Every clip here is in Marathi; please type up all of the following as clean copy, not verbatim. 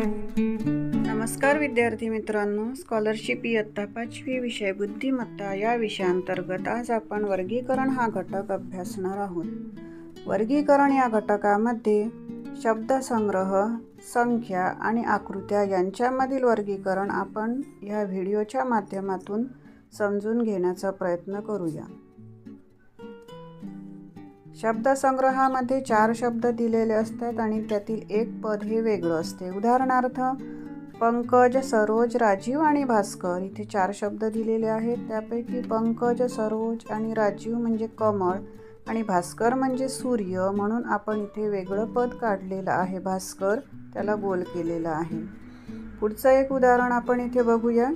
नमस्कार विद्यार्थी मित्रांनो, स्कॉलरशिप इयत्ता 5वी विषय बुद्धिमत्ता या विषयांतर्गत आज आपण वर्गीकरण हा घटक अभ्यासणार आहोत. वर्गीकरण या घटकामध्ये शब्दसंग्रह, संख्या आणि आकृत्या यांच्यामधील वर्गीकरण आपण या व्हिडिओच्या माध्यमातून समजून घेण्याचा प्रयत्न करूया. शब्दसंग्रहामध्ये 4 शब्द दिलेले असतात आणि त्यातील एक पद हे वेगळं असते. उदाहरणार्थ पंकज, सरोज, राजीव आणि भास्कर इथे 4 शब्द दिलेले आहेत. त्यापैकी पंकज, सरोज आणि राजीव म्हणजे कमळ आणि भास्कर म्हणजे सूर्य, म्हणून आपण इथे वेगळं पद काढलेलं आहे. भास्कर त्याला गोल केलेला आहे. पुढचं एक उदाहरण आपण इथे बघूया.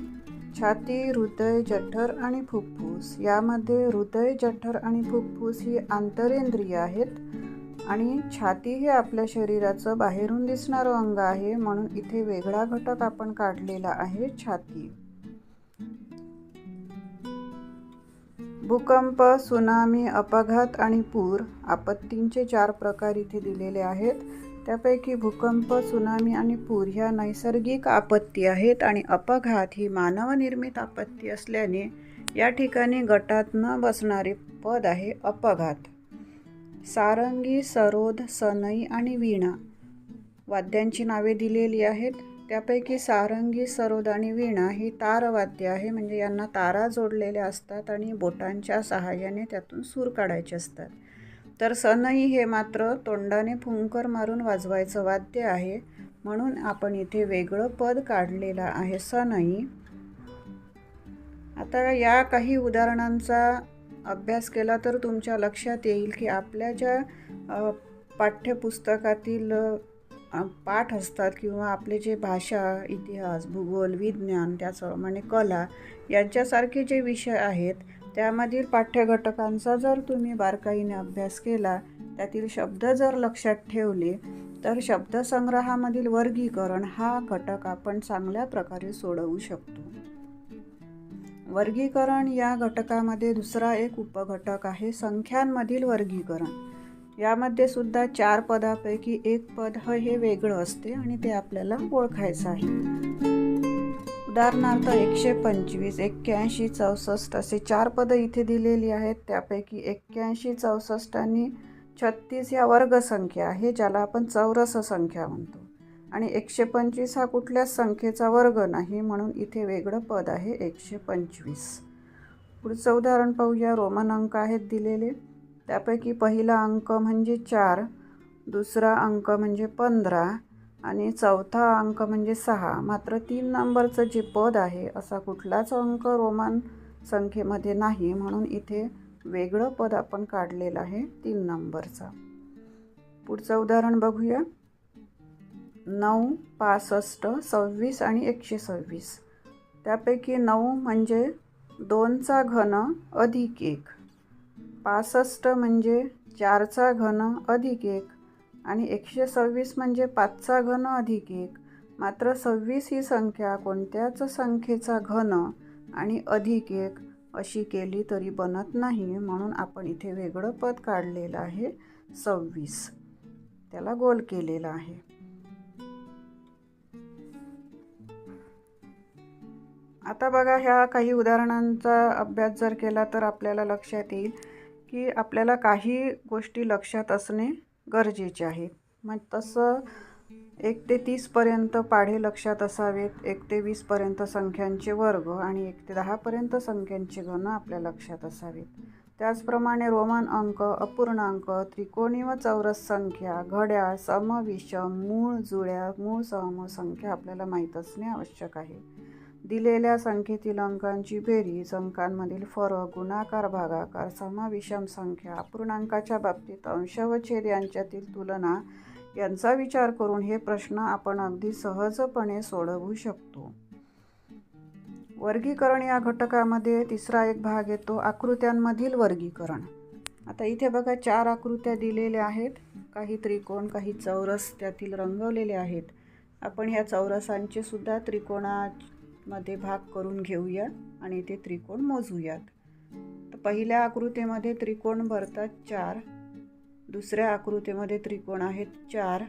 छाती, हृदय, जठर आणि फुफ्फुस. यामध्ये हृदय, जठर आणि फुफ्फुस ही आंतरेंद्रिय आहेत आणि छाती हे आपल्या शरीराचं बाहेरून दिसणारं अंग आहे, म्हणून इथे वेगळा घटक आपण काढलेला आहे, छाती. भूकंप, सुनामी, अपघात आणि पूर आपत्तींचे 4 प्रकार इथे दिलेले आहेत. त्यापैकी भूकंप, सुनामी आणि पूर ह्या नैसर्गिक आपत्ती आहेत आणि अपघात ही मानवनिर्मित आपत्ती असल्याने या ठिकाणी गटात न बसणारे पद आहे अपघात. सारंगी, सरोद, सनई आणि वीणा वाद्यांची नावे दिलेली आहेत. त्यापैकी सारंगी, सरोद आणि वीणा ही तारवाद्य आहे, म्हणजे यांना तारा जोडलेल्या असतात आणि बोटांच्या सहाय्याने त्यातून सूर काढायचे असतात. तर सनई हे मात्र तोंडाने फुंकर मारून वाजवायचं वाद्य आहे, म्हणून आपण इथे वेगळं पद काढलेलं आहे, सनई. आता या काही उदाहरणांचा अभ्यास केला तर तुमच्या लक्षात येईल की आपल्या ज्या पाठ्यपुस्तकातील पाठ असतात किंवा आपले जे भाषा, इतिहास, भूगोल, विज्ञान, त्याचप्रमाणे कला यांच्यासारखे जे विषय आहेत त्यामधील पाठ्यघटकांचा जर तुम्ही बारकाईने अभ्यास केला, त्यातील शब्द जर लक्षात ठेवले, तर शब्दसंग्रहामधील वर्गीकरण हा घटक आपण चांगल्या प्रकारे सोडवू शकतो. वर्गीकरण या घटकामध्ये दुसरा एक उपघटक आहे संख्यांमधील वर्गीकरण. यामध्ये सुद्धा 4 पदापैकी एक पद हे वेगळं असते आणि ते आपल्याला ओळखायचं आहे. उदाहरणार्थ 125, 81, 64 असे 4 पदं इथे दिलेली आहेत. त्यापैकी 81, 64 आणि 36 या वर्गसंख्या आहे, ज्याला आपण चौरस संख्या म्हणतो, आणि 125 हा कुठल्याच संख्येचा वर्ग नाही, म्हणून इथे वेगळं पद आहे 125. पुढचं उदाहरण पाहूया. रोमन अंक आहेत दिलेले. त्यापैकी पहिला अंक म्हणजे 4, दुसरा अंक म्हणजे 15 आणि चौथा अंक म्हणजे 6. मात्र 3 नंबरचं जे पद आहे असा कुठलाच अंक रोमन संख्येमध्ये नाही, म्हणून इथे वेगळं पद आपण काढलेलं आहे 3 नंबरचा. पुढचं उदाहरण बघूया. 9, 65, 26 आणि 126. त्यापैकी 9 म्हणजे 2चा घन अधिक 1, 65 म्हणजे 4चा घन अधिक 1 आणि 126 म्हणजे 5चा घन अधिक 1. मात्र 26 ही संख्या कोणत्याच संख्येचा घन आणि अधिक 1 अशी केली तरी बनत नाही, म्हणून आपण इथे वेगळं पद काढलेलं आहे 26. त्याला गोल केलेलं आहे. आता बघा, ह्या काही उदाहरणांचा अभ्यास जर केला तर आपल्याला लक्षात येईल की आपल्याला काही गोष्टी लक्षात असणे गरजेचे आहेत. मग तसं 1 ते 30 पर्यंत पाढे लक्षात असावेत, 1 ते 20 पर्यंत संख्यांचे वर्ग आणि 1 ते 10 पर्यंत संख्यांचे घन आपल्या लक्षात असावेत. त्याचप्रमाणे रोमन अंक, अपूर्णांक, त्रिकोणी व चौरस संख्या, घड्याळ, सम, विषम, मूळ, जुळ्या, मूळ, सहमूळ संख्या आपल्याला माहीत असणे आवश्यक आहे. दिलेल्या संख्येतील अंकांची बेरीज, अंकांमधील फरक, गुणाकार, भागाकार, सम, विषम संख्या, अपूर्णांकाच्या बाबतीत अंश व छेद यांच्यातील तुलना यांचा विचार करून हे प्रश्न आपण अगदी सहजपणे सोडवू शकतो. वर्गीकरण या घटकामध्ये तिसरा एक भाग येतो आकृत्यांमधील वर्गीकरण. आता इथे बघा 4 आकृत्या दिलेल्या आहेत. काही त्रिकोण, काही चौरस त्यातील रंगवलेले आहेत. आपण ह्या चौरसांचे सुद्धा त्रिकोणामध्ये भाग करून घेऊया आणि ते त्रिकोण मोजूयात. तर पहिल्या आकृतीमध्ये त्रिकोण भरतात 4, दुसऱ्या आकृतीमध्ये त्रिकोण आहेत 4,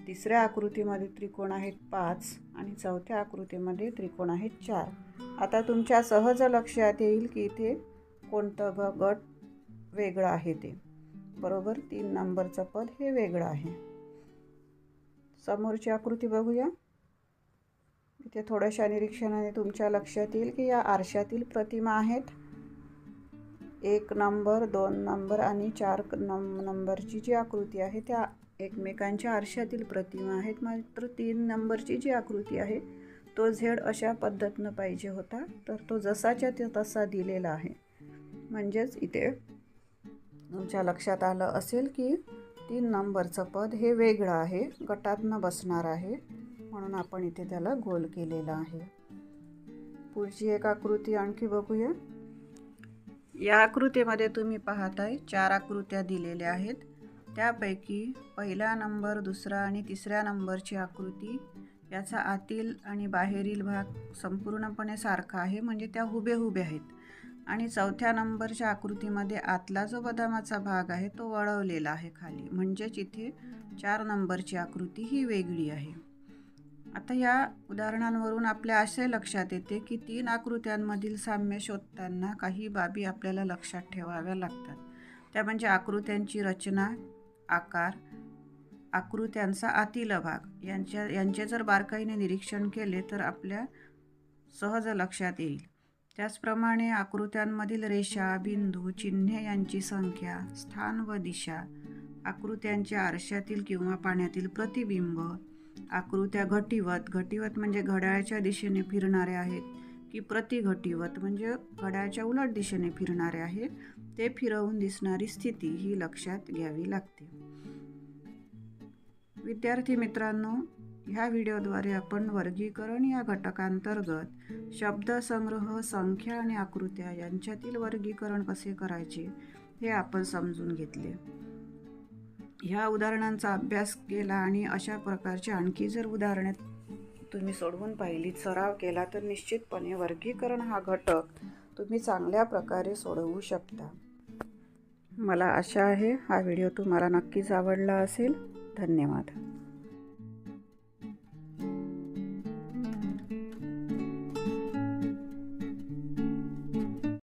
तिसऱ्या आकृतीमध्ये त्रिकोण आहेत 5 आणि चौथ्या आकृतीमध्ये त्रिकोण आहेत 4. आता तुमच्या सहज लक्षात येईल की इथे कोणतं गट वेगळं आहे ते. बरोबर, 3 नंबरचं पद हे वेगळं आहे. समोरची आकृती बघूया. इथे थोड्याशा निरीक्षणाने तुमच्या लक्षात येईल की या आरशातील प्रतिमा आहेत. 1 नंबर, 2 नंबर आणि 4 नंबरची जी आकृती आहे त्या एकमेकांच्या आरशातील प्रतिमा आहेत. मात्र 3 नंबरची जी आकृती आहे तो झेड अशा पद्धतीनं पाहिजे होता, तर तो जसाच्या तसा दिलेला आहे. म्हणजेच इथे तुमच्या लक्षात आलं असेल की 3 नंबरचं पद हे वेगळं आहे, गटातनं बसणार आहे, म्हणून आपण इथे त्याला गोल केलेला आहे. पुढची एक आकृती आणखी बघूया. या आकृतीमध्ये तुम्ही पाहताय 4 आकृत्या दिलेल्या आहेत. त्यापैकी पहिला नंबर, दुसरा आणि तिसऱ्या नंबरची आकृती याचा आतील आणि बाहेरील भाग संपूर्णपणे सारखा आहे, म्हणजे त्या हुबेहुबे आहेत. आणि चौथ्या नंबरच्या आकृतीमध्ये आतला जो बदामाचा भाग आहे तो वळवलेला आहे खाली, म्हणजेच इथे 4 नंबरची आकृती ही वेगळी आहे. आता या उदाहरणांवरून आपल्या असे लक्षात येते की 3 आकृत्यांमधील साम्य शोधताना काही बाबी आपल्याला लक्षात ठेवाव्या लागतात. त्या म्हणजे आकृत्यांची रचना, आकार, आकृत्यांचा आतील भाग यांचे जर बारकाईने निरीक्षण केले तर आपल्या सहज लक्षात येईल. त्याचप्रमाणे आकृत्यांमधील रेषा, बिंदू, चिन्हे यांची संख्या, स्थान व दिशा, आकृत्यांच्या आरशातील किंवा पाण्यातील प्रतिबिंब, आकृत्या घटिवत म्हणजे घड्याळाच्या दिशेने फिरणारे आहेत की प्रतिघटिवत म्हणजे घड्याळाच्या उलट दिशेने फिरणारे आहेत, ते फिरवून दिसणारी स्थिती ही लक्षात घ्यावी लागते. विद्यार्थी मित्रांनो, ह्या व्हिडिओद्वारे आपण वर्गीकरण या घटकांतर्गत शब्दसंग्रह, संख्या आणि आकृत्या यांच्यातील वर्गीकरण कसे करायचे हे आपण समजून घेतले. ह्या उदाहरणांचा अभ्यास केला आणि अशा प्रकारची आणखी जर उदाहरणे तुम्ही सोडवून पाहिली, सराव केला तर निश्चितपणे वर्गीकरण हा घटक तुम्ही चांगल्या प्रकारे सोडवू शकता. मला आशा आहे हा व्हिडिओ तुम्हाला नक्कीच आवडला असेल. धन्यवाद.